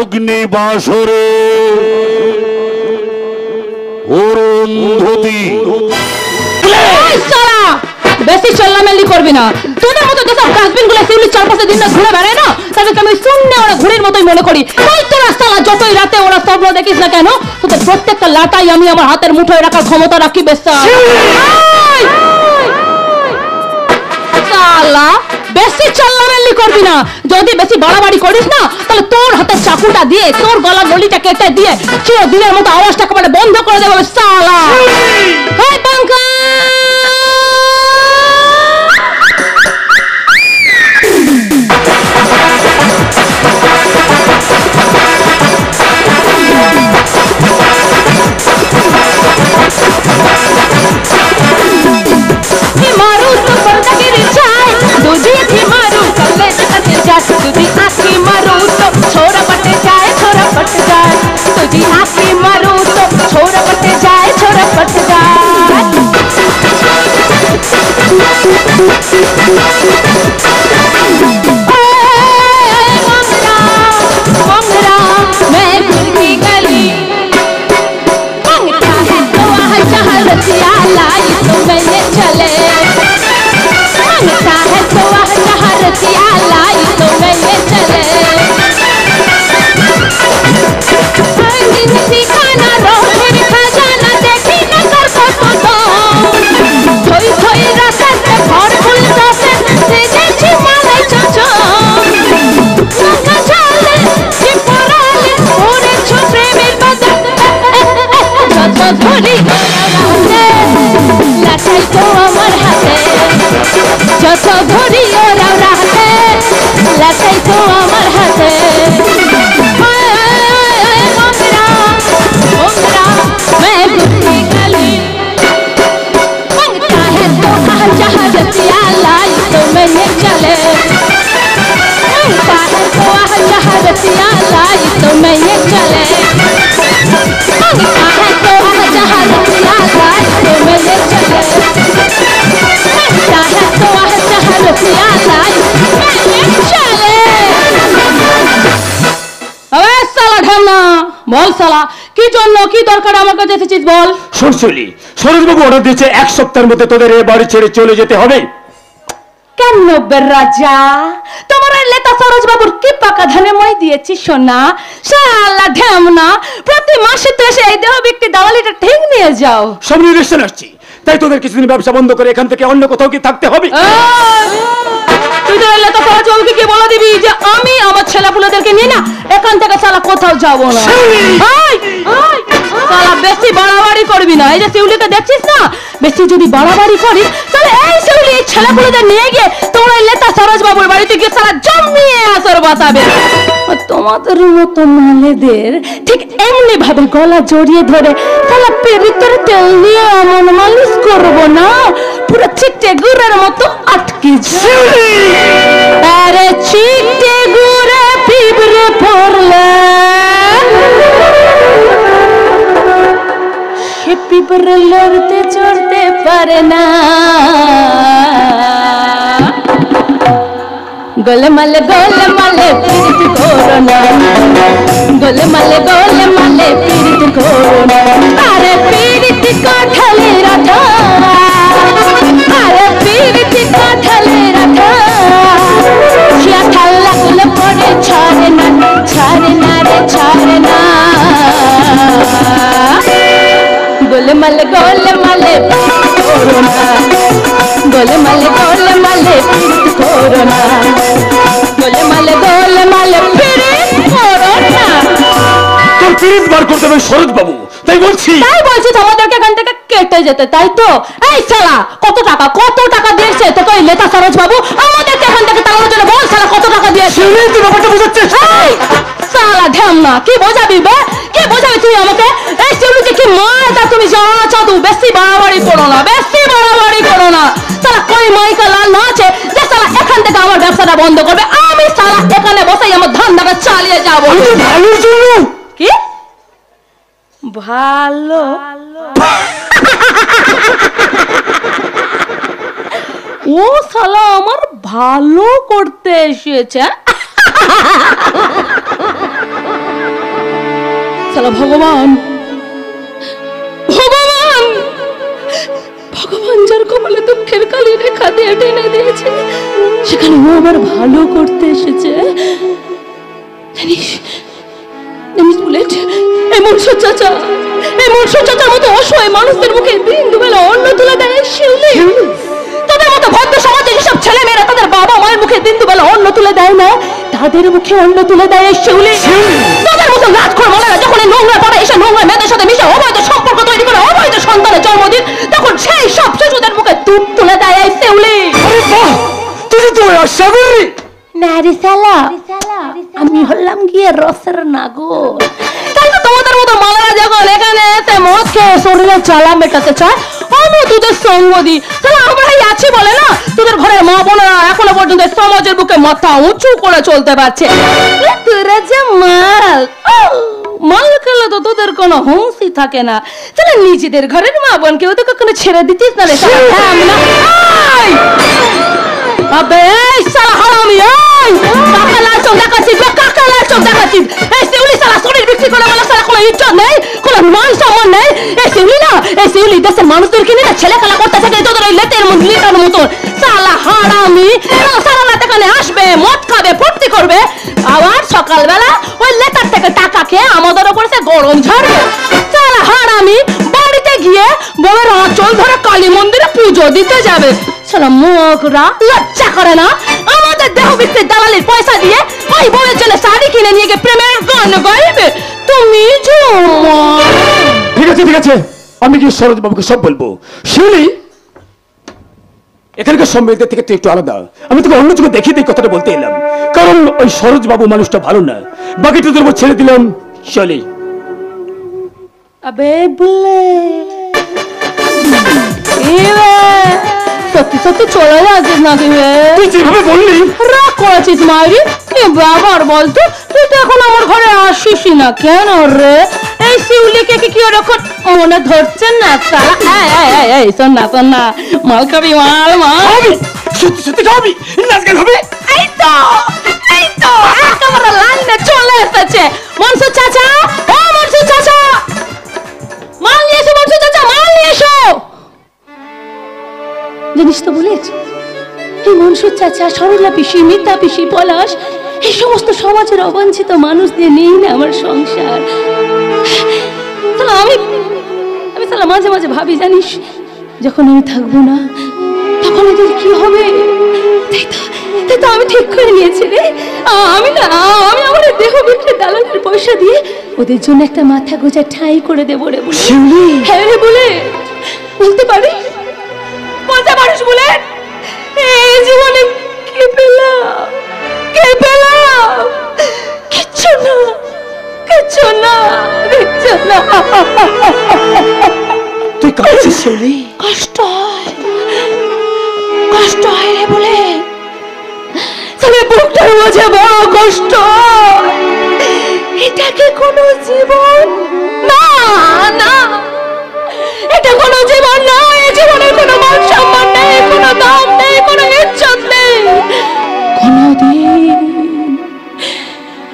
অগ্নি বাসরে অরুন্ধতী বেশি চল্লামেলি করবি না। তোদের মতো যেসব ডাস্টবিন গুলো শিউলির চারপাশে দিন ঘুরে বেড়ায় না, তাদেরকে আমি শূন্য ওরা ঘুড়ির মতোই মনে করি। তাই তোরা সালা যতই রাতে ওরা স্বপ্ন দেখিস না কেন, তোদের প্রত্যেকটা লাটাই আমি আমার হাতের মুঠোয় রাখার ক্ষমতা রাখি। বেশা সালা বেশি চল্লামেলি করবি না। যদি বেশি বাড়াবাড়ি করিস না, তাহলে তোর হাতের চাকুটা দিয়ে তোর গলা নলিটা কেটে দিয়ে চিরদিনের মতো আওয়াজটা একেবারে বন্ধ করে দেবো সালা। হাই পাঙ্কা तुझी आँखी मारू तो छोरा पट जाए, छोरा पट जाए। तुझी आँखी मारू तो छोरा पट जाए, छोरा पट जाए। मंगरा मैं गुर की गली, मंगता है तो वह जहाँ रसिया लाई तो मैंने चले। मंगता है तो वह जहाँ रसिया लाई तो मैंने चले। मीठी खाना रोटी खजाना देखी नजर को तो थोई थोई रसत भर फूल से देखी माले चचो नंगा चाले चिपराले ओरे छोटे में बदल चचो धोरी लाचाई तो अमर हाथे चचो धोरी और रहते लाचाई तो अमर हाथे। मैं गुस्सी गली, मंगता है तो वह जहाँ रसिया लाई तो मैंने चले। मंगता है तो वह जहाँ रसिया लाई तो मैंने चले। मंगता है तो वह जहाँ रसिया लाई तो मैंने चले। मंगता है तो वह जहाँ रसिया लाई मैंने चले। अबे साला ढंगना बोल साला কি জন্য কি দরকার আমার কাছে এসেছিস বল। শুনছিলি সরোজবাবু অর্ডার দিয়েছে 1 সপ্তাহের মধ্যে তোদের এই বাড়ি ছেড়ে চলে যেতে হবে। কেন বেরাজা তোমার লেতা সরোজবাবুর কি পাকা ধানে মই দিয়েছি সোনা শালা ঢেমনা, প্রতি মাসে তো এসে এই দেহ বিক্রি দালালিটা ঠিক নিয়ে যাও। সামনে ইলেকশন আসছে, তাই তোদের কিছুদিন ব্যবসা বন্ধ করে এখান থেকে অন্য কোথাও কি থাকতে হবে। তুই তো লেতা সরোজবাবুকে কি বলে দিবি যে আমি আমার ছেলেপুলেদেরকে নিয়ে না এখান থেকে শালা কোথাও যাবো না। শালা বেশি বাড়াবাড়ি করবি না। এই যে শিউলিকে দেখছিস না, বেশি যদি বাড়াবাড়ি করিস তাহলে এই শিউলি ছেলেপুলেদের নিয়ে গিয়ে তোমরা লেতা সরোজবাবুর বাড়িতে গিয়ে শালা জমিয়ে আসর বাতাবে। তোমাদের মতো মালেদের ঠিক এমনি ভাবে গলা জড়িয়ে ধরে শালা পেরিতের তেল দিয়ে এমন মালিশ করবো না পুরো চিকটে গুড়ের মতো আটকে যাবে। আরে চিকটে গুড়ে পিঁপড়ে পড়লে সে পিঁপড়ে লড়তে চড়তে পারে না। গোলমালে গোলমালে পীড়িত করো না, গোলমালে গোলমালে পীড়িত করো না। আরে পীড়িত কাঠালে রাধা, আরে পীড়িত কাঠালে রাধা, শিয়া ঠাল্লা গুলো পড়ে ছাড়ে না, ছাড়ে না রে ছাড়ে না। গোলমালে গোলমালে করো না, গোলমালে গোলমালে পীড়িত করো না, গোলমালে গোলমালে পীড়িত করো না। তোর পীড়িত বার করতে হবে সরোজবাবু, তাই বলছি আমাদেরকে এখান থেকে কেটে যেতে, তাই তো? এই শালা কত টাকা দিয়েছে তোকে ওই লেতা সরোজবাবু আমাদেরকে এখান থেকে তাড়ানোর জন্য? বল শালা কত টাকা দিয়েছে? তুই ব্যাপারটা বোঝাচ্ছিস? শালা ঢেমনা কি বোঝাবি বে, কি বোঝাবি তুই আমাকে? এই শিউলিকে কি মারটা তুমি জানা চাদু, বেশি বাড়াবাড়ি করো না, বেশি বাড়াবাড়ি করো না। শালা কই মাইকা লাল না আছে যে শালা এখান থেকে আমার ব্যবসাটা বন্ধ করবে? আমি শালা এখানে বসেই আমার ধান্দাটা চালিয়ে যাবো। ভালোর জন্য কি ভালো? ও শালা আমার ভালো করতে এসেছে। সালা ভগবান ভগবান ভগবান যার কপালে দুঃখের কালি রেখা দিয়ে টেনে দিয়েছে, সেখানে ও আমার ভালো করতে এসেছে। জানিস জানিস বুলেট, এই মনসুর চাচার মতো অসহায় মানুষদের মুখে দিন দুবেলা অন্ন তুলে দেয় শিউলি। তাদের মতো ভদ্র সমাজে যেসব ছেলে মেয়েরা তাদের বাবা মায়ের মুখে দিন দুবেলা অন্ন তুলে দেয় না, তাদের মুখে অন্ন তুলে দেয় শিউলি। তাদের মতো রাজখোর মানেরা যখন নোংরা পাড়ে এসে নোংরা মেয়েদের সাথে মিশে অবৈধ সম্পর্ক তৈরি করে অবৈধ সন্তানের জন্মদিন, তখন সেই সব শিশুদের মুখে দুধ তুলে দেয় এই শিউলি। না রে শালা, আমি হলাম গিয়ে রসের নাগর। তাই তো তোমাদের মতো মালারা যখন এখানে এসে মদ খেয়ে শরীরে জ্বালা মেটাতে চায়, আমি তোদের সঙ্গ দিই। তাহলে আমরাই আছি বলে না তোদের ঘরের মা বোনেরা এখনো পর্যন্ত সমাজের বুকে মাথা উঁচু করে চলতে পারছে। তোরা যে মাল খেলে তো তোদের কোনো হুঁশই থাকে না। তাহলে নিজেদের ঘরের মা বোনকে তো কখনো ছেড়ে দিতিস না রে আবে শালা হারামি। কাকা লাল চোখ দেখাচ্ছিস, কাকা লাল চোখ দেখাচ্ছিস। এই শিউলি শালা শরীর বিক্রি করে বলে শালা কোনো ইজ্জত নেই, কোনো মান সম্মান নেই। এই শিউলি না, এই শিউলি দেশের মানুষদেরকে নিয়ে ছেলে খেলা করতে থাকে তোদের ওই লেতের লিটার মতন। শালা হারামি সারা রাত এখানে আসবে, মদ খাবে, ফুর্তি করবে, আবার সকালবেলা ওই লেটার থেকে টাকা খেয়ে আমাদের ওপর সে গরম ঝাড়বে। শালা হারামি বাড়িতে গিয়ে বউয়ের আঁচল ধরে কালী মন্দিরে পুজো দিতে যাবে। শালা মুখরা লজ্জা করে না? আমাদের দেহ বিক্রির দালালির পয়সা দিয়ে ওই বউয়ের জন্য শাড়ি কিনে নিয়ে গিয়ে প্রেমের গান গাইবে তুমি। ঠিক আছে, আমি কি সরোজ বাবুকে সব বলবো। শিউলি, এখানকার সব মেয়েদের থেকে তুই একটু আলাদা। আমি তোকে অন্য চোখে দেখিয়ে দিই কথাটা বলতে এলাম, কারণ ওই সরোজ বাবু মানুষটা ভালো না। বাকি তোদের উপর ছেড়ে দিলাম। চলি। আবে বলে সত্যি সত্যি চলে যাচ্ছিস নাকি? তুই যেভাবে বললি রাগ করেছিস মাইরি, কি ব্যাপার বলতো? তুই তো এখন আমার ঘরে আসিস না কেন রে? এই শিউলিকে কি ওরকম মনে ধরছেন না? শোন না, মাল খাবি? মাল সত্যি খাবি? নাচ গান হবে? এই তো একেবারে লাইনে চলে এসেছে মনসুর চাচা। ও মনসুর চাচা, মাল নিয়ে এসো। মনসুর চাচা, মাল নিয়ে এসো। জানিস তো বুলেট, এই মনসুর চাচা, সরলা পিসি, মিতা পিসি, পলাশ, এই সমস্ত সমাজের অবাঞ্ছিত মানুষ দিয়ে নেই না আমার সংসার। আমি তাহলে মাঝে মাঝে ভাবি, জানিস যখন আমি থাকবো না তখন এদের কি হবে? তাই তো আমি ঠিক করে নিয়েছি রে, আমি আমার দেহ বিক্রির দালালের পয়সা দিয়ে ওদের জন্য একটা মাথা গোজা ঠাই করে দেবো রে। হ্যাঁ রে বলে বলতে পারিস বলে এই জীবনে কে পেলাম? কিচ্ছু না। তুই কাঁদছিস শিউলি? কষ্ট হয় রে বলে, তবে বুকটার মাঝে বড় কষ্ট। এটাকে কোনো জীবন না, এটা কোনো জীবন না। এই জীবনের কোনো মান সম্মান নেই, কোনো দাম নেই, কোনো ইজ্জত নেই।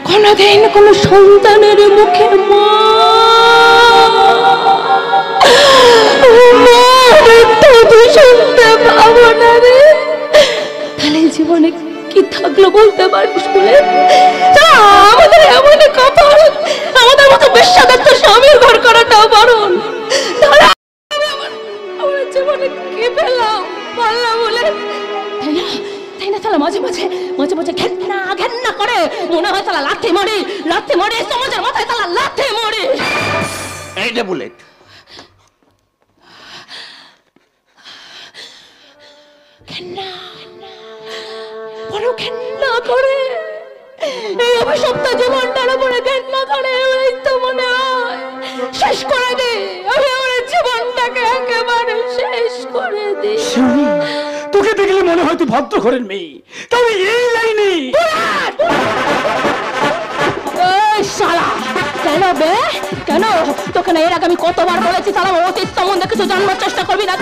কোনদিন কোনো সন্তানের মুখে মা শুনতে পাবো না রে। তাহলে জীবনে কি থাকলো বলতে পারিস বলে? আমাদের এমন কপাল, আমাদের মতো বেশ্যাদত্ত স্বামীর ঘর করাটাও বারণ। আমার জীবনে কি পেলাম বললাম বলে? তাই না তাহলে মাঝে মাঝে ঘেন্না করে মনে হয় তাহলে লাথি মারে সমাজের মাথায় তাহলে লাথি মারে। এইটা বুলেট, বড় ঘেন্না করে এই অভিশপ্ত জীবনটার উপরে ঘেন্না করে। এই তো মনে হয় শেষ করে দে, আমি আমার জীবনটাকে একেবারে শেষ করে দে। তোকে দেখলে মনে হয় তুই ভদ্র ঘরের মেয়ে, তবে এই লাইনে শালা কেন তোকে না এর আগে আমি কতবার বলেছি শালা অতীত সম্বন্ধে কিছু জানবার চেষ্টা করবি না?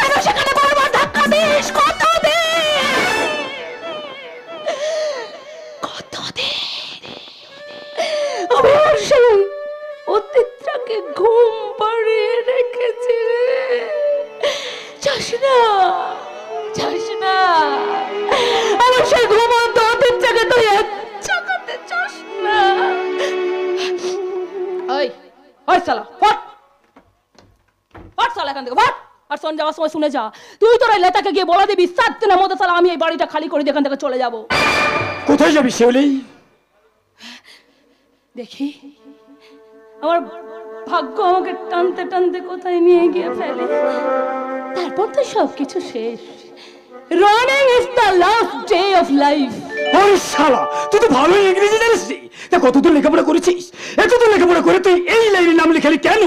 কেন সেখানে বারবার ধাক্কা দিস? ওই শালা ফট ফট শালা এখান থেকে ফট। আর শোন, যাওয়ার সময় শুনে যা, তুই তোর লেতাকে গিয়ে বলে দিবি 7 দিনের মধ্যে শালা আমি এই বাড়িটা খালি করে দিয়ে এখান থেকে চলে যাব। কোথায় যাবি শিউলি? দেখি আমার ভাগ্য আমাকে টানতে টানতে কোথায় নিয়ে গিয়ে ফেলে, তারপর তো সবকিছু শেষ। Running is the last day of life. ওরে শালা, তুই তো ভালোই ইংরেজি জানিস রে। তা কতদূর লেখাপড়া করেছিস? এতদূর লেখাপড়া করে তুই এই লাইনের নাম লিখালি কেন?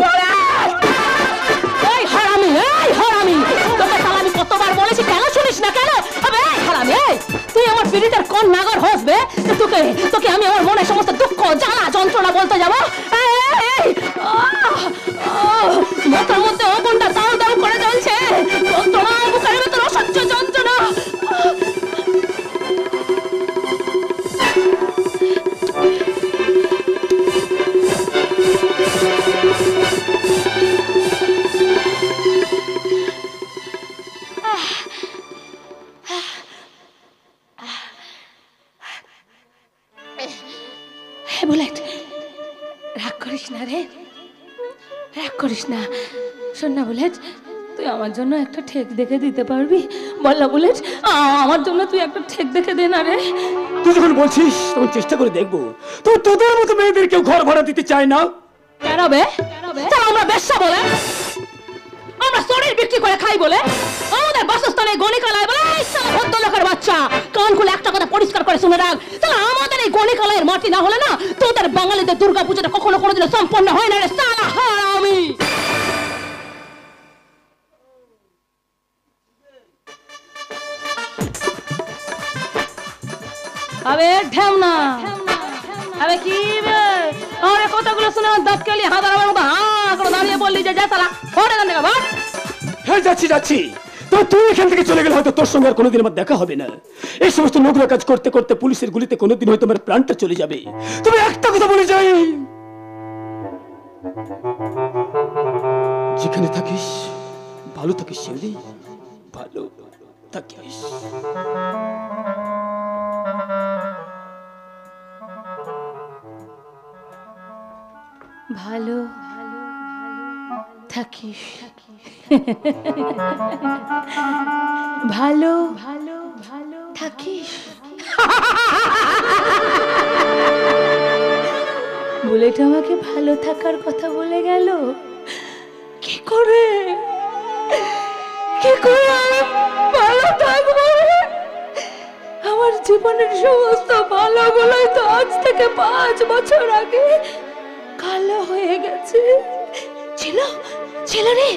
এই হারামি, এই হারামি, তোকে শালা আমি কতবার বলেছি, কেন শুনিস না কেন? আবে এই হারামি, এই তুই আমার পীড়িতের কোন নাগর হসবে? তোকে তোকে আমি আমার মনের সমস্ত দুঃখ জ্বালা যন্ত্রণা বলতে যাবো? মাথার মধ্যে অবনটা দাও দাও করে জ্বলছে, যন্ত্রণা বুকের ভেতর অসহ্য যন্ত্রণা। বুলেট, রাগ করিস না রে, রাগ করিস না। শোন না বুলেট, তুই আমার জন্য একটা ঠেক দেখে দিতে পারবি? বল না বুলেট, আমার জন্য তুই একটা ঠেক দেখে দে না রে। তুই যখন বলছিস তখন চেষ্টা করে দেখবো। তো তোদের মতো মেয়েদের কেউ ঘর ভাড়া দিতে চায় না? কেন বে? আমরা বেশ্যা বলে, আমরা শরীর বিক্রি করে খাই বলে, আমাদের বাসস্থানে গণিকালয় বলে। ভদ্রলোকের বাচ্চা, কান খুলে একটা কথা পরিষ্কার করে শুনে রাখ, তাহলে আমাদের এই গণিকালয়ের মাটি না হলে না তোদের বাঙালিদের দুর্গা পূজাটা কখনো কোনোদিনও সম্পন্ন হয় না রে শালা হারামি। আবে ঢেমনা, আবে কি বে, আমার কথাগুলো শুনে দাঁত কেলি হাজার মতো করে দাঁড়িয়ে বললি যে যা শালা ফোন এখান থেকে ভাগ। হ্যাঁ যাচ্ছি যাচ্ছি। তো তুই এখান থেকে চলে গেলে হয়তো তোর সঙ্গে আর কোনোদিন আমার দেখা হবে না। এই সমস্ত নোংরা কাজ করতে করতে পুলিশের গুলিতে কোনোদিন হয়তো আমার প্রাণটা চলে যাবে। তবে একটা কথা বলে যাই, যেখানে থাকিস ভালো থাকিস শিউলি, ভালো থাকিস। ভালো থাকিস, ভালো ভালো ভালো থাকিস। বুলেট আমাকে ভালো থাকার কথা বলে গেল। কি করে আমি ভালো থাকবো? আমার জীবনের সমস্ত ভালোগুলোই তো আজ থেকে 5 বছর আগে কালো হয়ে গেছে। ছিল রে,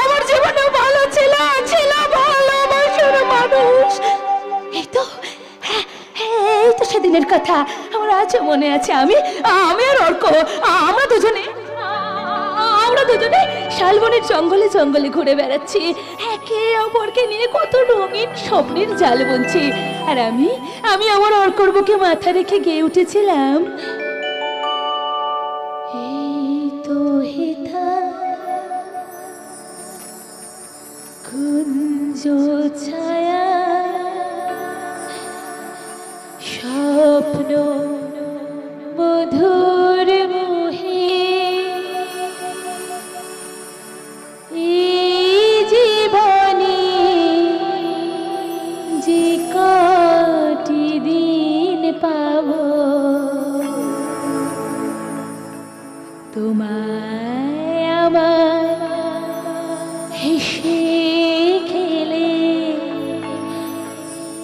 আমার জীবনে ভালো ছিল ভালোবাসার মানুষ। এই তো সেদিনের কথা আমার আজও মনে আছে। আমি আর অর্ক, আমরা দুজনে শালবনের জঙ্গলে জঙ্গলে ঘুরে বেড়াচ্ছি, একে অপরকে নিয়ে কত রঙিন স্বপ্নের জাল বুনছি। আর আমি আমার অর্কর বুকে মাথা রেখে গেয়ে উঠেছিলাম, কুঞ্জ ছায়া স্বপ্ন মধুর মোহে, এই জীবনে যে কটি দিন পাবো তোমায় আমার হেসে খেলে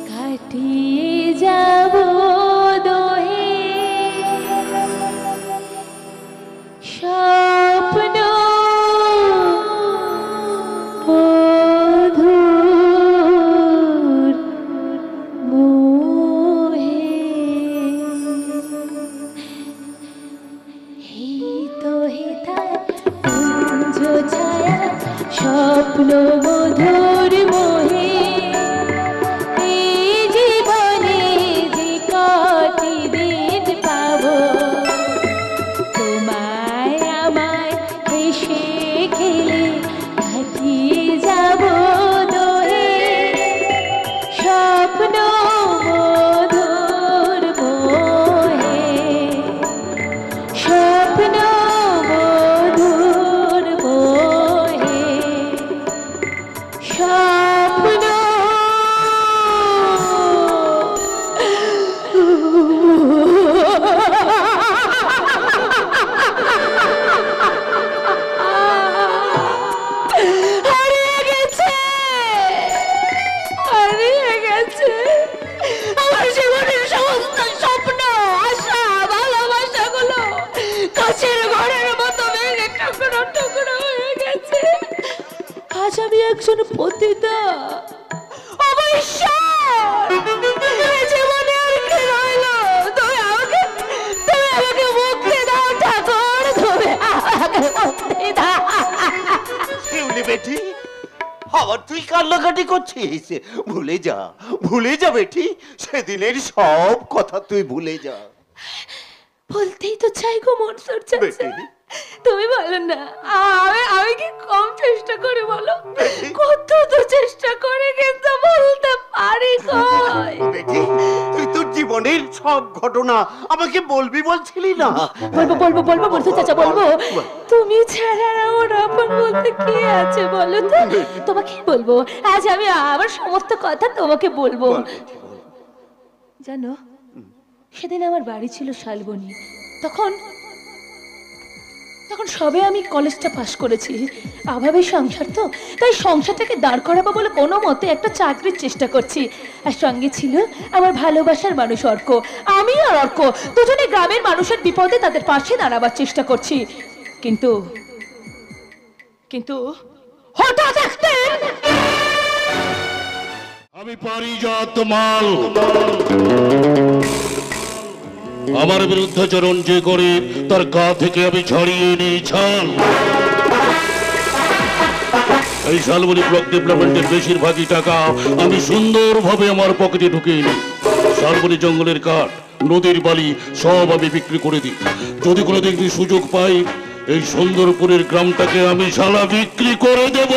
কাটিয়ে যাব দোহে, স্বপ্ন মধুর মোহে। স্বপ্ন মধুর মোহে, এই জীবনে যে কটি দিন পাবো তোমায় আমায় হেসে খেলে কাটিয়ে যাব দোহে, স্বপ্ন মধুর মোহে, স্বপ্ন মধুর একজন পতিতা। অবশ্যই জীবনে আর কি রইলো? তুমি আমাকে মুক্তি দাও ঠাকুর, তুমি আমাকে মুক্তি দাও। শিউলি বেটি, আবার তুই কান্নাকাটি করছিস? ভুলে যা বেটি, সেদিনের সব কথা তুই ভুলে যা। বলতেই তো চাই গো মনসুর চাচা, বেটি। তুমি বলো না, আমি কি কম চেষ্টা করি বলো? কত তো চেষ্টা করে কিন্তু বলতে পারি কই? বেটি, তুই তোর জীবনের সব ঘটনা আমাকে বলবি বলছিলি না? বলবো মনসুর চাচা, বলবো। তুমি ছাড়া আমার আপন বলতে কে আছে বলো তো? তোমাকে বলবো, আজ আমি আমার সমস্ত কথা তোমাকে বলবো। জানো, সেদিন আমার বাড়ি ছিল শালবনী। তখন সবে আমি কলেজটা পাশ করেছি। অভাবে সংসার তো, তাই সংসারটাকে দাঁড় করাবো বলে কোনো মতে একটা চাকরির চেষ্টা করছি। আর সঙ্গে ছিল আমার ভালোবাসার মানুষ অর্ক। আমি আর অর্ক দুজনে গ্রামের মানুষের বিপদে তাদের পাশে দাঁড়াবার চেষ্টা করছি। কিন্তু হঠাৎ একদিন আমি পারিজাত মাল, আমার বিরুদ্ধাচরণ যে করে তার গা থেকে আমি ছাড়িয়ে নিই ছাল। এই শালবনী ব্লক ডেভেলপমেন্টের বেশিরভাগই টাকা আমি সুন্দরভাবে আমার পকেটে ঢুকিয়ে নিই। শালবনী জঙ্গলের কাঠ, নদীর বালি সব আমি বিক্রি করে দিই। যদি কোনো দিন সুযোগ পাই, এই সুন্দরপুরের গ্রামটাকে আমি শালা বিক্রি করে দেব।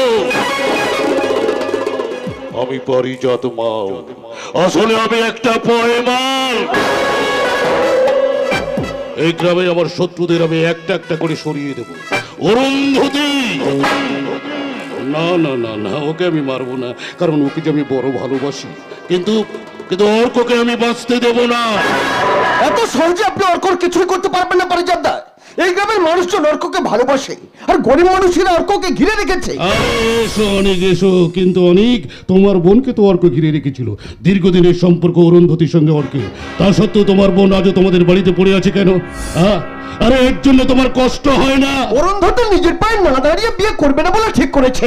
আমি পারিজাত মাল, আসলে আমি একটা পয়মাল। এই গ্রামে আমার শত্রুদের আমি একটা একটা করে সরিয়ে দেব। অরুন্ধতী, না না না না, ওকে আমি মারবো না, কারণ ওকে যে আমি বড় ভালোবাসি। কিন্তু অর্ককে আমি বাঁচতে দেব না। এত সহজে আপনি অর্কর কিছুই করতে পারবেন না পারিজাত দা। এই গ্রামের মানুষজন অর্ককে ভালোবাসে, আর গরিব মানুষেরা অর্ককে ঘিরে রেখেছে। এসো অনেক এসো, কিন্তু অনেক তোমার বোনকে তো অর্ক ঘিরে রেখেছিল। দীর্ঘদিনের সম্পর্ক অরুন্ধতির সঙ্গে অর্কে, তা সত্ত্বেও তোমার বোন আজও তোমাদের বাড়িতে পড়ে আছে কেন? আরে এর জন্য তোমার কষ্ট হয় না? অরুন্ধতি নিজের পায়ে না দাঁড়িয়ে বিয়ে করবে না বলে ঠিক করেছে।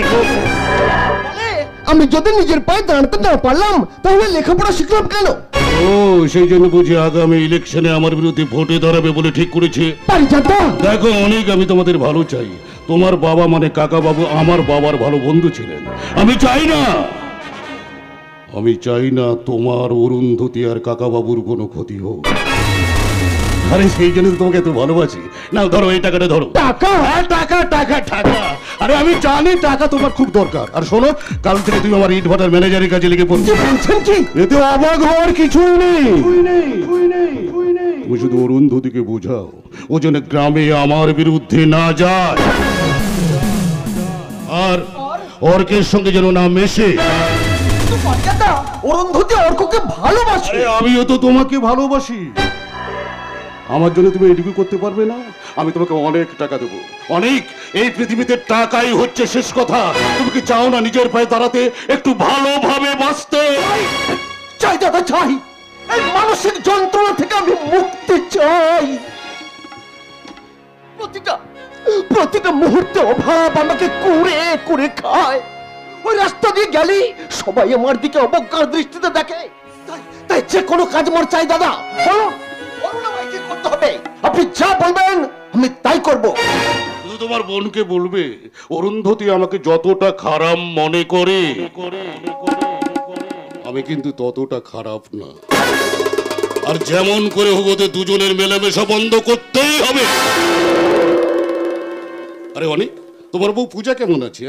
আমি যদি নিজের পায়ে দাঁড়াতে না পারলাম, তাহলে লেখাপড়া শিখলাম কেন? ও, সেই জন্য বুঝি আগামী ইলেকশনে আমার বিরুদ্ধে ভোটে দাঁড়াবে বলে ঠিক করেছে। পারিজাত দা, দেখো অনেক, আমি তোমাদের ভালো চাই। তোমার বাবা মানে কাকা বাবু আমার বাবার ভালো বন্ধু ছিলেন। আমি চাই না তোমার অরুন্ধতী আর কাকা বাবুর কোনো ক্ষতি হোক। আরে সেই জন্য তোমাকে এত ভালোবাসি। না ধরো, এই টাকাটা ধরো। টাকা? টাকা টাকা টাকা, আরে আমি জানি টাকা তোমার খুব দরকার। আর শোনো, কাল থেকে তুমি আমার ইট ভাটার ম্যানেজারের কাছে লিখে পড়ছো। বলছেন কি? এতে অবাক হওয়ার কিছুই নেই। তুমি শুধু অরুন্ধতিকে বোঝাও, ও যেন গ্রামে আমার বিরুদ্ধে না যায়, আর অর্কের সঙ্গে যেন না মেশে। পারিজাত দা, অরুন্ধতি অর্ককে ভালোবাসে। আমিও তো তোমাকে ভালোবাসি। আমার জন্য তুমি এটুকু করতে পারবে না? আমি তোমাকে অনেক টাকা দেবো, অনেক। এই পৃথিবীতে টাকাই হচ্ছে শেষ কথা। তুমি কি চাও না নিজের পায়ে দাঁড়াতে, একটু ভালোভাবে বাঁচতে? চাই দাদা, চাই। এই মানসিক যন্ত্রণা থেকে আমি মুক্তি চাই। প্রতিটা মুহূর্তে অভাব আমাকে কুড়ে কুড়ে খায়। ওই রাস্তা দিয়ে গেলি সবাই আমার দিকে অবজ্ঞার দৃষ্টিতে দেখে। তাই যে কোনো কাজ আমার চাই দাদা। বলুন আমায় কি করতে হবে? আপনি যা বলবেন আমি তাই করব। শুধু তোমার বোনকে বলবে, অরুন্ধতী আমাকে যতটা খারাপ মনে করে, আমি কিন্তু ততটা খারাপ না। আর যেমন করে হোক ওদের দুজনের মেলামেশা বন্ধ করতেই হবে। আরে অনেক, তোমার বউ পূজা কেমন আছে?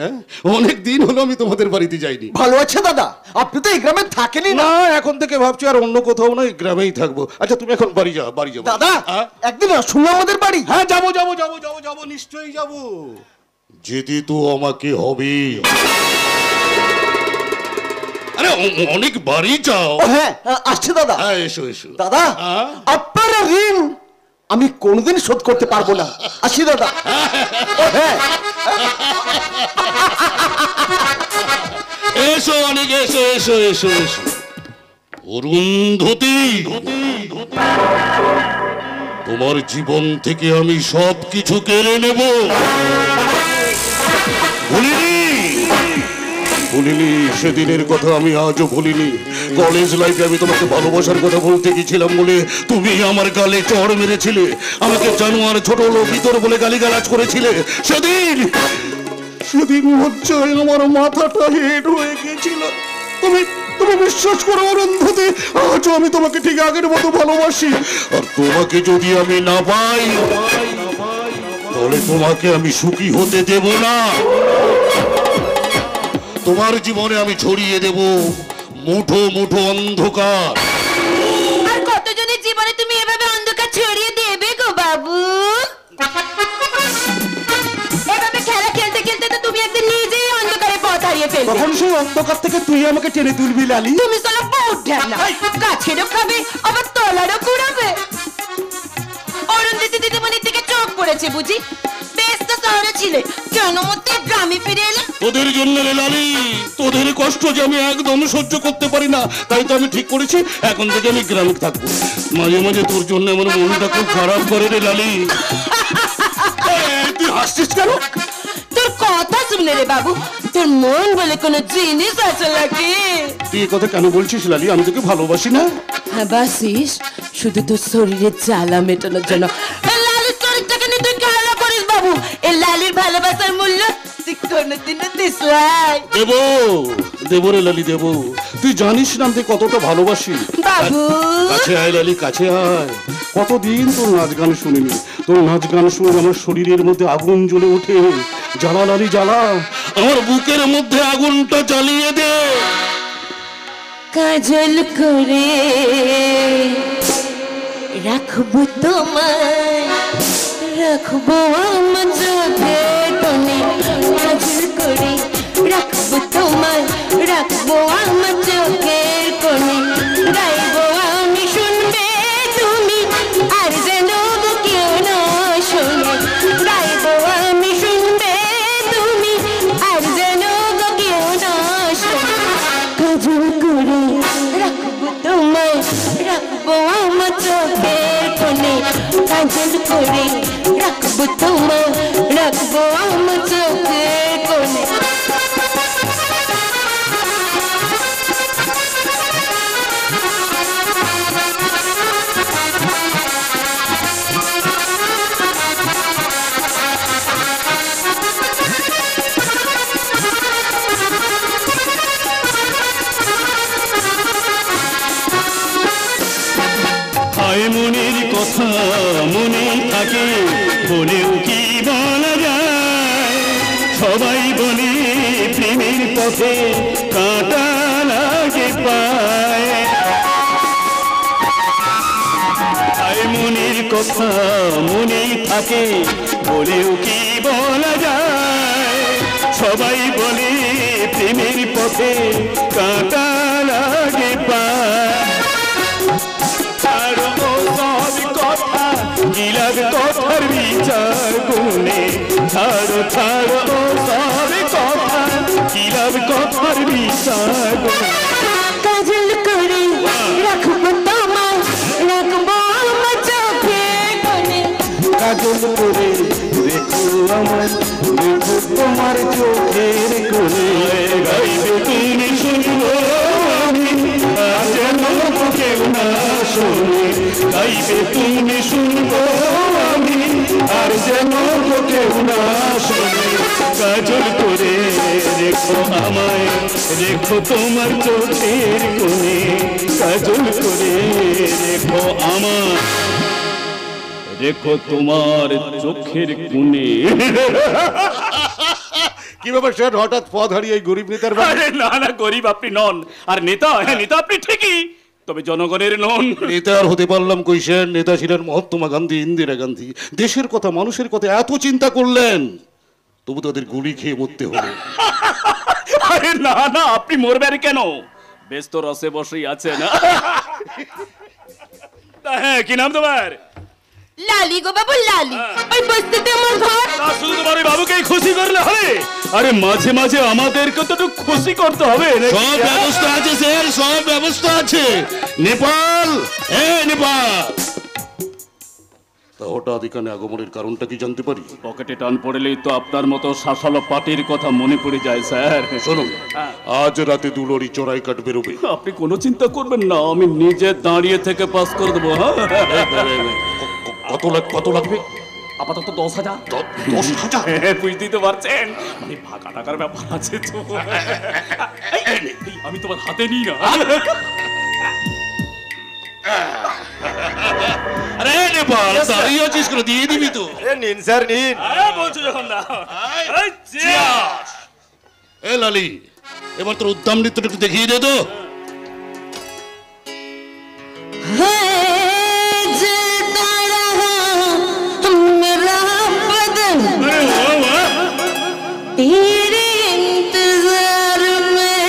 অনেক দিন হলো আমি তোমাদের বাড়িতে যাইনি। ভালো আছে দাদা, আপনি তো এই গ্রামে থাকেনই না। না, এখন থেকে ভাবছি আর অন্য কোথাও না, এই গ্রামেই থাকবো। আচ্ছা তুমি এখন বাড়ি যাও। দাদা, একদিন আসুন আমাদের বাড়ি। হ্যাঁ, যাবো, নিশ্চয়ই যাবো। যেতে তো আমাকে হবে। আরে অনেক বাড়ি যাও। হ্যাঁ, আসছে দাদা। হ্যাঁ, এসো। দাদা, আপনার ঋণ আমি কোনদিন শোধ করতে পারবো না। আসি দাদা। হ্যাঁ, এসো অনেক, এসো। অরুন্ধতী, তোমার জীবন থেকে আমি সব কিছু কেড়ে নেব। ভুলিনি, ভুলিনি, সেদিনের কথা আমি আজও ভুলিনি। কলেজ লাইফে আমি তোমাকে ভালোবাসার কথা বলতে গেছিলাম বলে তুমি আমার গালে চড় মেরেছিলে, আমাকে জানোয়ার, ছোট লোক, ইতর বলে গালিগালাজ করেছিলে। সেদিন লজ্জায় আমার মাথাটা হেড হয়ে গিয়েছিল। তুমি বিশ্বাস করো অরুন্ধতী, আজও আমি তোমাকে ঠিক আগের মতো ভালোবাসি। আর তোমাকে যদি আমি না পাই তাহলে তোমাকে আমি সুখী হতে দেব না। তোমার জীবনে আমি ছড়িয়ে দেব মুঠো মুঠো অন্ধকার। আর কতজনের জীবনে তুমি এভাবে অন্ধকার ছড়িয়ে দেবে গো বাবু? এভাবে খেলা খেলতে খেলতে তো তুমি একদিন নিজেই অন্ধকারে পথ হারিয়ে ফেলবে। তখন সেই অন্ধকার থেকে তুই আমাকে টেনে তুলবি লালি। তুমি সালা বহুত ঢ্যাবলা, গাছেরও খাবে আবার তলারও কুড়াবে। অরুন্ধতী দিদিমণির দিকে চোখ পড়েছে বুঝি? বেশ তো শহরে ছিলে, কেন মতে গ্রামে ফিরে এলে? তোদের জন্য রে লালি, তোদের কষ্ট যে আমি একদম সহ্য করতে পারি না, তাই তো আমি ঠিক করেছি এখন থেকে আমি গ্রামে থাকবো। মাঝে মাঝে তোর জন্য আমার মনটা খুব খারাপ করে রে লালি। তুই হাসছিস কেন? তোর কথা শুনলে রে বাবু, তোর মন বলে কোনো জিনিস আছে নাকি? তুই এ কথা কেন বলছিস লালি? আমি তোকে ভালোবাসি না। হ্যাঁ বাসিস, শুধু তোর শরীরের জ্বালা মেটানোর জন্য। এই লালির শরীরটাকে নিয়ে তুই খেলা করিস বাবু। এই লালির ভালোবাসার মূল্য তুই কোনোদিনও দিস নাই। দেবো রে লালি, দেবো। তুই জানিস না আমি কতটা ভালোবাসি। বাবু কাছে আয় লালি, কাছে আয়। কতদিন তোর নাচ গান শুনিনি, তোর নাচ গান শুনে আমার শরীরের মধ্যে আগুন জ্বলে ওঠে। জ্বালা লালি জ্বালা, আমার বুকের মধ্যে আগুনটা জ্বালিয়ে দে। কাজল করে রাখবো তোমায়, রাখবো আমার চোখে টনে। কাজল করে রাখবো তোমায়, রাখবো আমার চোখের কোণে। গাইবো আমি শুনবে তুমি, আর যেন কেউ না শোনে। গাইবো আমি শুনবে তুমি, আর যেন কেউ না শোনে। কাজল করে রাখবো তোমায়, রাখবো আমার চোখের কোণে। কাজল করে রাখবো তোমায়, রাখবো আমার চোখের কোণে। হায় মনের কথা মনে থাকে, বলেও কি বলা যায়? সবাই বলে প্রেমের পথে কাঁটা লাগে পায়। হায় মনের কথা মনে থাকে, বলেও কি বলা যায়? সবাই বলে প্রেমের পথে কাঁটা লাগে পায়। গিলার কথার বিচার গুনে ছাড়ো ছাড়ো সব কথা, গিলার কথার বিচার গুনে। কাজল করে রাখবো তোমায়, রাখবো আমার চোখের কোণে। কাজল করে দেখো আমার, দেখো তোমার চোখের কোণে। গাইবে তুমি শুনবো আমি, আর যেন কেউ না শোনে। গাইবে তুমি শুনবো আমি, আর যেন কেউ না শোনে। কাজল করে রেখো আমায়, রেখো তোমার চোখের কোণে। কাজল করে রেখো আমায়, রেখো তোমার চোখের কোণে। কি ব্যাপার স্যার, হঠাৎ পথ হারিয়ে এই গরিব নেতার বাড়ি? আরে না না, গরিব আপনি নন, আর নেতা, হ্যাঁ নেতা আপনি ঠিকই, তবে জনগণের নন। নেতা আর হতে পারলাম কই স্যার? নেতা ছিলেন মহাত্মা গান্ধী, ইন্দিরা গান্ধী। দেশের কথা, মানুষের কথা এত চিন্তা করলেন, তবু তাদের গুলি খেয়ে মরতে হলো। আরে না না, আপনি মরবেন কেন? বেশ তো রসে বসেই আছে না। হ্যাঁ, কি নাম তোমার? লালি গো বাবু লালি, ওই বস্তিতে আমার ঘর। তা শুধু তোমার এই বাবুকেই খুশি করলে হবে? আরে মাঝে মাঝে আমাদেরকে তো একটু খুশি করতে হবে নাকি? সব ব্যবস্থা আছে স্যার, সব ব্যবস্থা আছে। নেপাল, নেপাল, তা হঠাৎ এখানে আগমনের কারণটা কি জানতে পারি? পকেটে টান পড়লেই তো আপনার মতো শাসালো পার্টির কথা মনে পড়ে যায় স্যার। শুনুন, আজ রাতে দুলরি চড়াই কাঠ বেরোবে। আপনি কোনো চিন্তা করবেন না, আমি নিজে দাঁড়িয়ে থেকে পাস করে দেবো। হ্যাঁ, কত লাগবে? আপাতত 10,000। 10,000? বুঝতেই তো পারছেন, মানে ভাগা টাকার ব্যাপার আছে তো। এই, আমি তোমার হাতে নিই না। আরে নেপাল, দাঁড়িয়ে আছিস করে দিয়ে দিবি তো। নিন স্যার নিন। বলছো যখন না। এ লালি, এবার তোর উদ্দাম নৃত্যটা একটু দেখিয়ে দে তো। तेरे इंतजार में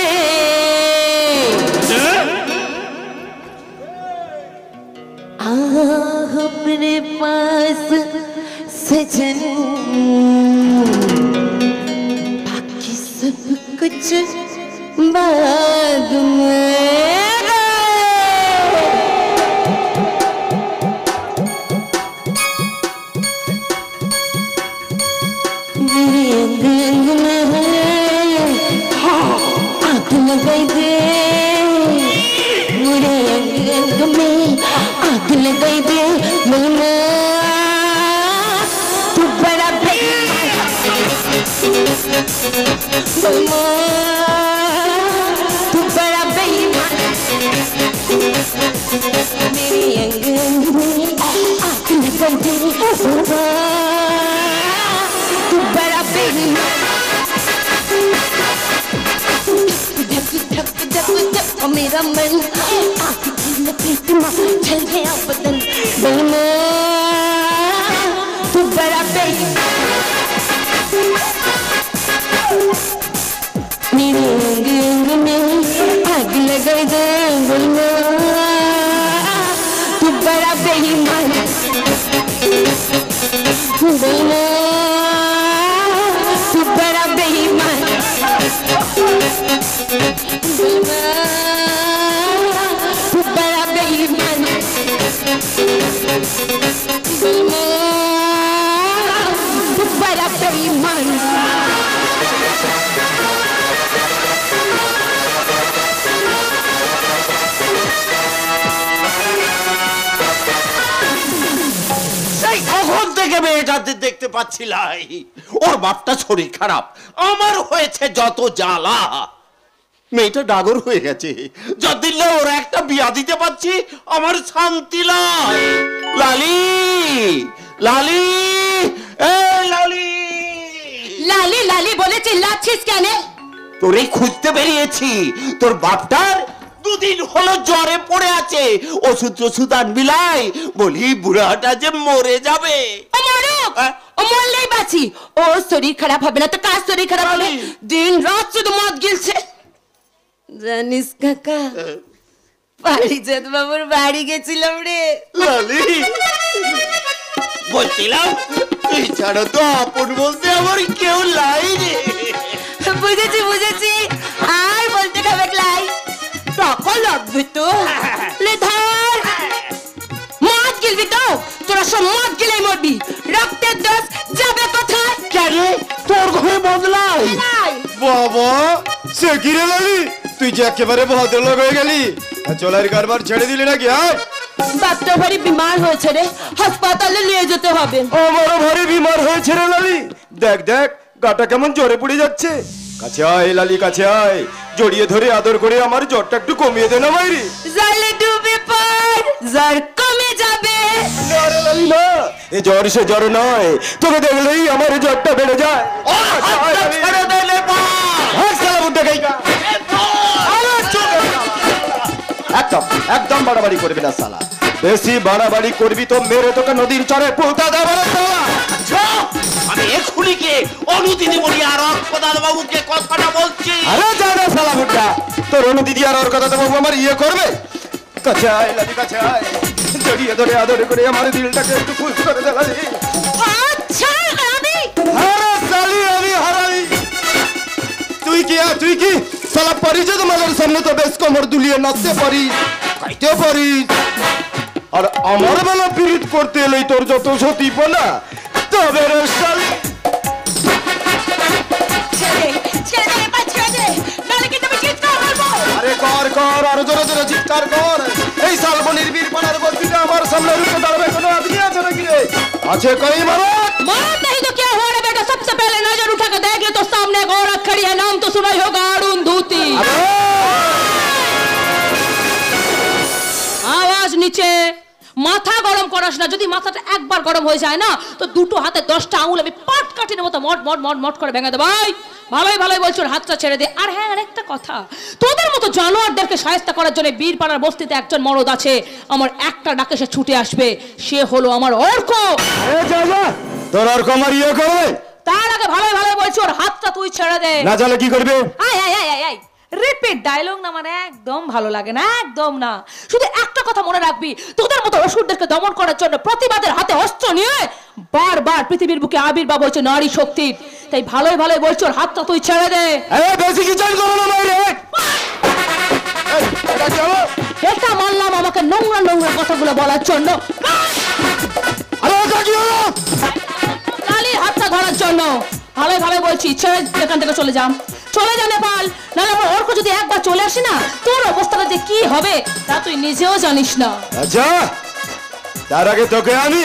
अपने पास सजन, बाकी सब कुछ बाद में। आग लगाई दे मुझे, अंग में आग लगाई दे मैंने। तू बड़ा तू बड़ा बेईमान, मेरे अंग में आग लगाई दे। तू बड़ा बेईमान, और मेरा मन आग की लपेट में चल गया बदन। बेईमान, तू बड़ा बेईमान, मेरे अंग अंग में आग लगाई दे। बेईमान, तू बड़ा बेईमान, बेईमान, तू बड़ा बेईमान, तू बड़ा बेईमान, तू बड़ा बेईमान। সেই কখন থেকে মেয়েটাদের দেখতে পাচ্ছিলাই, ওর বাপটা শরীর খারাপ, আমার হয়েছে যত জ্বালা। মেয়েটা ডাগর হয়ে গেছে, যতদিন না ওর একটা বিয়া দিতে পারছি আমার শান্তি নাই। লালি, লালি, এ লালি, লালি লালি বলে চিল্লাচ্ছিস কেন? তোরে খুঁজতে বেরিয়েছি। তোর বাপটার দুদিন হলো জ্বরে পড়ে আছে, ওষুধ টষুধ আনবি লাই, বলি বুড়াটা যে মরে যাবে। ও মরুক, ও মরলেই বাঁচি। ও শরীর খারাপ হবে না তো কার শরীর খারাপ হবে? দিন রাত শুধু মদ গিলছে। জানিস কাকা, পারিজাত বাবুর বাড়ি গেছিলাম রে। লালি, বলছিলাম তুই ছাড়া তো আপন বলতে আমার কেউ লাই রে। বুঝেছি বুঝেছি, আর বলতে খাবে লাই টাকা লাগবে তো। লে ধর, মদ গিলবি তো? তোরা সব মদ গিলেই মরবি। রক্তের দোষ যাবে কোথায়? কেন তোর ঘরে বদলাই? বাবা, সে কি রে লালি, তুই যে একেবারে ভদ্রলোক হয়ে গেলি, চলার কারবার ছেড়ে দিলি নাকি? বাপটা ভারী বিমার হয়েছে রে, হাসপাতালে নিয়ে যেতে হবে। আমারও ভারী বিমার হয়েছে রে লালি। দেখ দেখ, গাটা কেমন জ্বরে পড়ে যাচ্ছে। কাছে আয় লালি, কাছে আয়, জড়িয়ে ধরে আদর করে আমার জ্বরটা একটু কমিয়ে দে না মাইরি। জলে ডুবে পড়, জ্বর কমে যাবে। না রে লালি না, এ জ্বর সে জ্বর নয়, তোকে দেখলেই আমার জ্বরটা বেড়ে যায়। ছেড়ে দে লেপা। একদম একদম বাড়াবাড়ি করবি না সালা, বেশি বাড়াবাড়ি করবি তো মেরে তোকে নদীর চরে পুঁতা দেবো রে সালা। আমি এক্ষুনি গিয়ে অনুদিদি বলি আর প্রধান বাবুকে কথাটা বলছি। আরে যা না সালা বুড্ডা, তোর অনুদিদি আর ওর কথা তো বাবু আমার ইয়ে করবে। কাছে আয় লালি, কাছে আয়, জড়িয়ে ধরে আদর করে আমার দিলটাকে একটু খুশ করে দে লালি। আচ্ছা আমি সালি, আমি হারাই। তুই কি সালা পারিস? তোমাদের সামনে তো বেশ কোমর দুলিয়ে নাচতে পারিস, খাইতেও পারিস, আর আমার বেলা পীড়িত করতে এলেই তোর যত সতী বলা তবে রে শালি। আরে কর কর আরো জোরে জোরে চিৎকার কর। এই শালবনির বীরপাড়ার বস্তিটা আমার সামনে রুখে দাঁড়াবে কোনো আদমি আছে নাকি রে? আছে কই মারত? मौत नहीं तो क्या हुआ रे बेटा, सबसे पहले नजर उठा कर देख ले तो सामने एक औरत खड़ी है, नाम तो सुना ही होगा, अरुंधति। आवाज नीचे, মাথা গরম করাস না। যদি মাথাটা একবার গরম হয়ে যায় না তো দুটো হাতে 10টা আঙুল আমি পাট কাটির মতো মট মট মট মট করে ভেঙে দেব। ভাই ভালোই ভালোই বলছো, হাতটা ছেড়ে দে। আর হ্যাঁ, আরেকটা কথা, তোদের মতো জানোয়ারদেরকে শায়েস্তা করার জন্য বীরপাড়ার বস্তিতে একজন মরদ আছে, আমার একটা ডাকে সে ছুটে আসবে, সে হলো আমার অর্ক। আরে যা যা, তোর অর্ক আমার ইয়ে করবে। তার আগে ভালোই ভালোই বলছো, ওর হাতটা তুই ছেড়ে দে। না জানলে কি করবে? আয় আয় আয় আয়, রিপিট ডায়লগ না, মানে একদম ভালো লাগে না, একদম না। শুধু একটা কথা মনে রাখবি, তোদের মতো অসুরদেরকে দমন করার জন্য প্রতিবাদের হাতে অস্ত্র নিয়ে বারবার পৃথিবীর বুকে আবির্ভাব হচ্ছে নারী শক্তির। তাই ভালোই ভালোই বলছো, ওর হাতটা তুই ছেড়ে দে। বেশি কি চাই করো না বাইরে। এটা মানলাম আমাকে নোংরা নোংরা কথাগুলো বলার জন্য। আরে ওটা কি হলো? লালির হাতটা ধরার জন্য। ভালোই ভালোই বলছি, ছেড়ে এখান থেকে চলে যাম, চলে যা নেপাল। নাহলে আমার অর্ক যদি একবার চলে আসে না, তোর অবস্থাটা যে কি হবে তা তুই নিজেও জানিস না। আচ্ছা, তার আগে তোকে আমি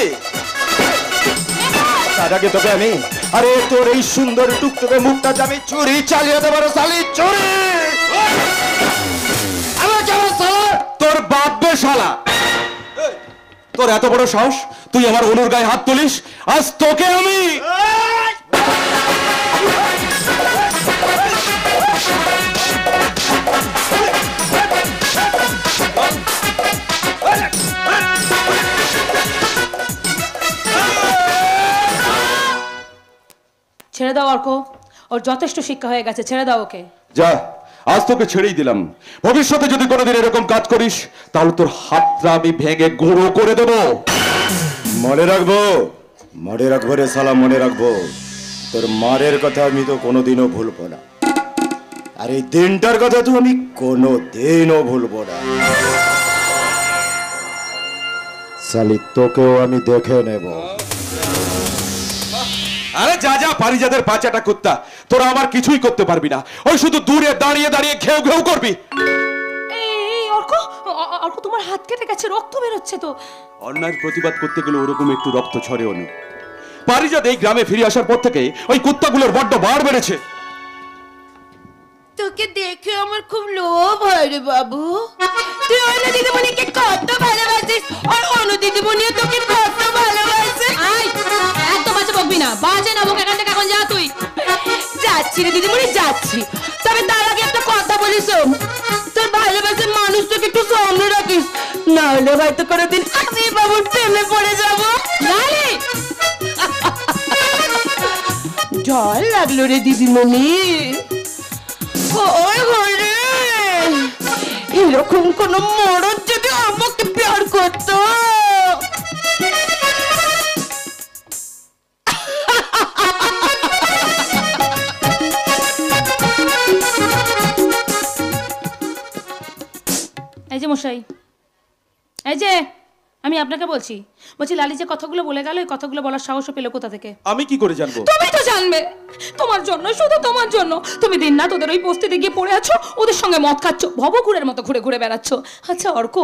আরে তোর এই সুন্দর টুকটুকে মুখটা আমি চুরি চালিয়ে দেবার শালি, চুরি। তোর বাপ বে শালা, তোর এত বড় সাহস, তুই আমার অনুর গায়ে হাত তুলিস? আজ তোকে আমি ছেড়ে দাও অর্ক, ওর যথেষ্ট শিক্ষা হয়ে গেছে, ছেড়ে দাও ওকে। যা, আজ তোকে ছেড়েই দিলাম। ভবিষ্যতে যদি কোনোদিন এরকম কাজ করিস তাহলে তোর হাতটা আমি ভেঙে গুঁড়ো করে দেবো। মনে রাখবো রে শালা, মনে রাখবো। তোর মারের কথা আমি তো কোনোদিনও ভুলবো না, আর এই দিনটার কথা তো আমি কোনোদিনও ভুলবো না। শালি তোকেও আমি দেখে নেব। আরে যা যা, পারিজাদের বাচ্চাটা কুত্তা, তোরা আমার কিছুই করতে পারবি না। ওই শুধু দূরে দাঁড়িয়ে দাঁড়িয়ে ঘেউ ঘেউ করবি। এই অর্ক, অর্ক তোমার হাত কেটে গেছে, রক্ত বেরোচ্ছে তো। অন্যায়ের প্রতিবাদ করতে গেলে ওরকম একটু রক্ত ছড়েও না। পারিজাত এই গ্রামে ফিরে আসার পর থেকে ওই কুত্তাগুলোর বড্ড বার বেড়েছে। তোকে দেখে আমার খুব লোভ হয় রে বাবু। তুই অন্য দিদিমণিকে কত ভালোবাসিস, আর অন্য দিদিমণিও তোকে কত ভালোবাসে। আই একদম বাজে বকবি না, বাজে না বক, এখান থেকে এখন যা তুই। যাচ্ছি রে দিদিমণি, যাচ্ছি। তবে তার আগে একটা কথা বলিস, তোর ভালোবাসার মানুষটাকে একটু সামনে রাখিস, না হলে হয়তো কোনোদিন আমি বাবুর প্রেমে পড়ে যাবো। লালি, জল লাগলো রে দিদিমণি। এরকম কোন মরদ যদি আমাকে প্যার করতো। এই যে মশাই, এই যে আমি আপনাকে বলছি লালি যে কথাগুলো বলে গেল, এই কথাগুলো বলার সাহসও পেলো কোথা থেকে? আমি কি করে জানবো? তুমি তো জানবে, তোমার জন্য, শুধু তোমার জন্য। তুমি দিন না তোদের ওই বস্তিতে গিয়ে পড়ে আছো, ওদের সঙ্গে মদ খাচ্ছ, ভবঘুরের মতো ঘুরে ঘুরে বেড়াচ্ছ। আচ্ছা অর্ক,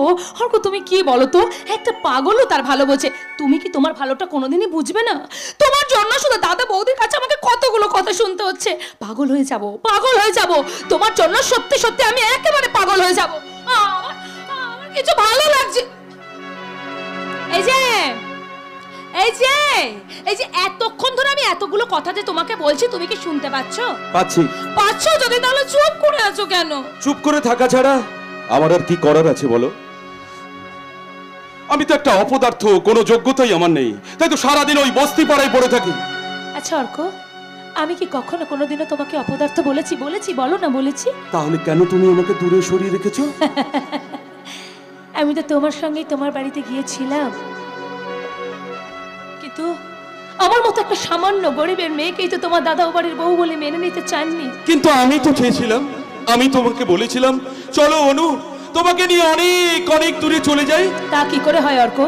তুমি কি বলো তো, একটা পাগলও তার ভালো বোঝে, তুমি কি তোমার ভালোটা কোনোদিনই বুঝবে না? তোমার জন্য শুধু দাদা বৌদির কাছে আমাকে কতগুলো কথা শুনতে হচ্ছে। পাগল হয়ে যাব, পাগল হয়ে যাব, তোমার জন্য সত্যি সত্যি আমি একেবারে পাগল হয়ে যাব। আমার কিছু ভালো লাগছে। এই যে এই যে এই যে এতক্ষণ ধরে আমি এতগুলো কথা যে তোমাকে বলছি, তুমি কি শুনতে পাচ্ছো? পাচ্ছো? যদি তাহলে চুপ করে আছো কেন? চুপ করে থাকা ছাড়া আমার আর কি করার আছে বলো? আমি তো একটা অপদার্থ, কোনো যোগ্যতাই আমার নেই, তাই তো সারাদিন ওই বস্তি পাড়ায় পড়ে থাকি। আচ্ছা অর্ক, আমি কি কখনো কোনোদিনও তোমাকে অপদার্থ বলেছি? বলো না, বলেছি? তাহলে কেন তুমি আমাকে দূরে সরিয়ে রেখেছো? আমি তো তোমার সঙ্গেই তোমার বাড়িতে গিয়েছিলাম, কিন্তু আমার মতো একটা সামান্য গরিবের মেয়েকেই তো তোমার দাদা ও বাড়ির বউ বলে মেনে নিতে চাননি। কিন্তু আমি তো চেয়েছিলাম, আমি তোমাকে বলেছিলাম চলো অনু, তোমাকে নিয়ে অনেক অনেক দূরে চলে যাই। তা কি করে হয় অর্ক?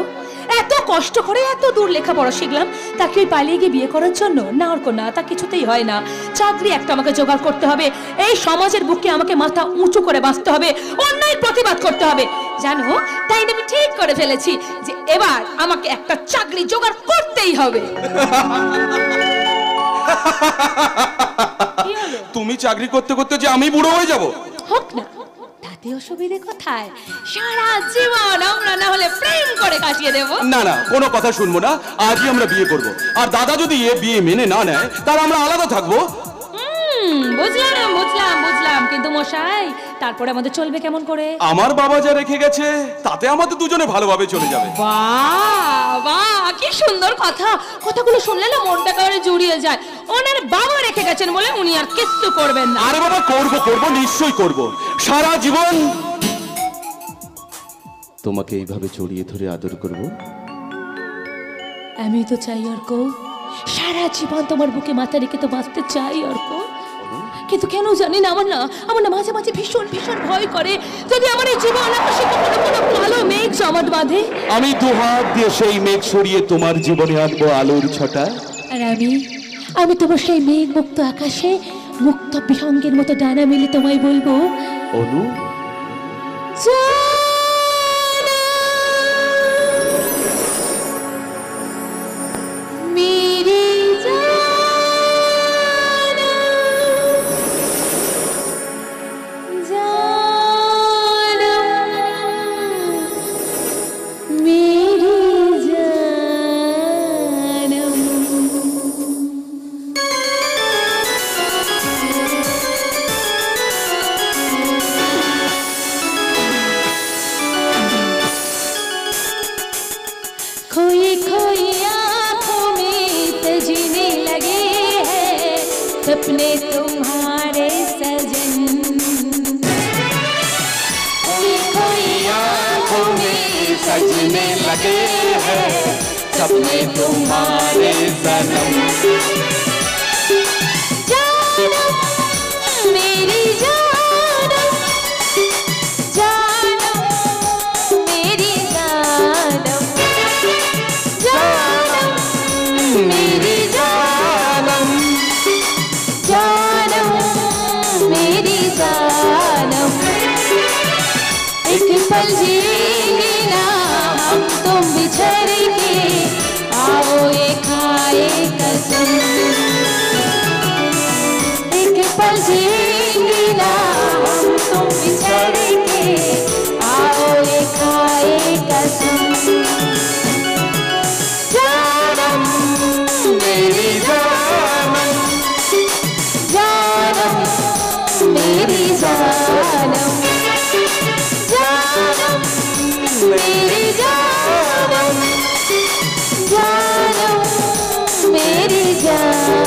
এত কষ্ট করে এত দূর লেখাপড়া শিখলাম, তাকে ওই পালিয়ে গিয়ে বিয়ে করার জন্য? না অর্ক না, তা কিছুতেই হয় না। চাকরি একটা আমাকে জোগাড় করতে হবে, এই সমাজের বুকে আমাকে মাথা উঁচু করে বাঁচতে হবে, অন্যায়ের প্রতিবাদ করতে হবে। জানো, তাই আমি ঠিক করে ফেলেছি যে এবার আমাকে একটা চাকরি জোগাড় করতেই হবে। কি হলো? তুমি চাকরি করতে করতে যে আমি বুড়ো হয়ে যাব? হোক না, তাতে অসুবিধে কোথায়? সারা জীবন আমরা না হলে প্রেম করে কাটিয়ে দেব। না না, কোনো কথা শুনবো না, আজই আমরা বিয়ে করব। আর দাদা যদি এ বিয়ে মেনে না নেয় তাহলে আমরা আলাদা থাকবো। বুঝলাম বুঝলাম বুঝলাম, কিন্তু মশাই তারপরে আমাদের চলবে কেমন করে? আমার বাবা যা রেখে গেছে তাতে আমাদের দুজনে ভালোভাবে চলে যাবে। বাহ বাহ, কি সুন্দর কথা। কথাগুলো শুনলে না মনটা করে জুড়িয়ে যায়। ওনার বাবা রেখে গেছেন বলে উনি আর কিচ্ছু করবেন না। আরে বাবা, করব করব, নিশ্চয়ই করব। সারা জীবন তোমাকে এইভাবে জড়িয়ে ধরে আদর করব। আমি তো চাই অর্ক, সারা জীবন তোমার বুকে মাথা রেখে তো বাঁচতে চাই অর্ক। কিন্তু কেন জানি না আমার না মাঝে মাঝে ভীষণ ভীষণ ভয় করে, যদি আমার এই জীবন আকাশে কোনো কালো মেঘ জমাট বাঁধে। আমি দুহাত দিয়ে সেই মেঘ সরিয়ে তোমার জীবনে আনবো আলোর ছটা। আর আমি তোমার সেই মেঘ মুক্ত আকাশে মুক্ত বিহঙ্গের মতো ডানা মেলে তোমায় বলবো, অনু मेरी जाना जाना मेरी जानम। खोई खोई आँखों में सजने लगे हैं सपने तुम्हारे सजन। खोई खोई आँखों में सजने लगे हैं सपने तुम्हारे सनम। जानम मेरी जानम, जानम मेरी जानम, जानम मेरी जानम, जानम मेरी जानम। एक पल जीने ना हम तुम बिछड़ के, आओ ये खाए कसम। एक पल जीने ना हम तुम बिछड़ के, आओ ये खाए कसम। जानम मेरी जानम, जानम मेरी जानम, जानम मेरी जानम, जानम मेरी जानम।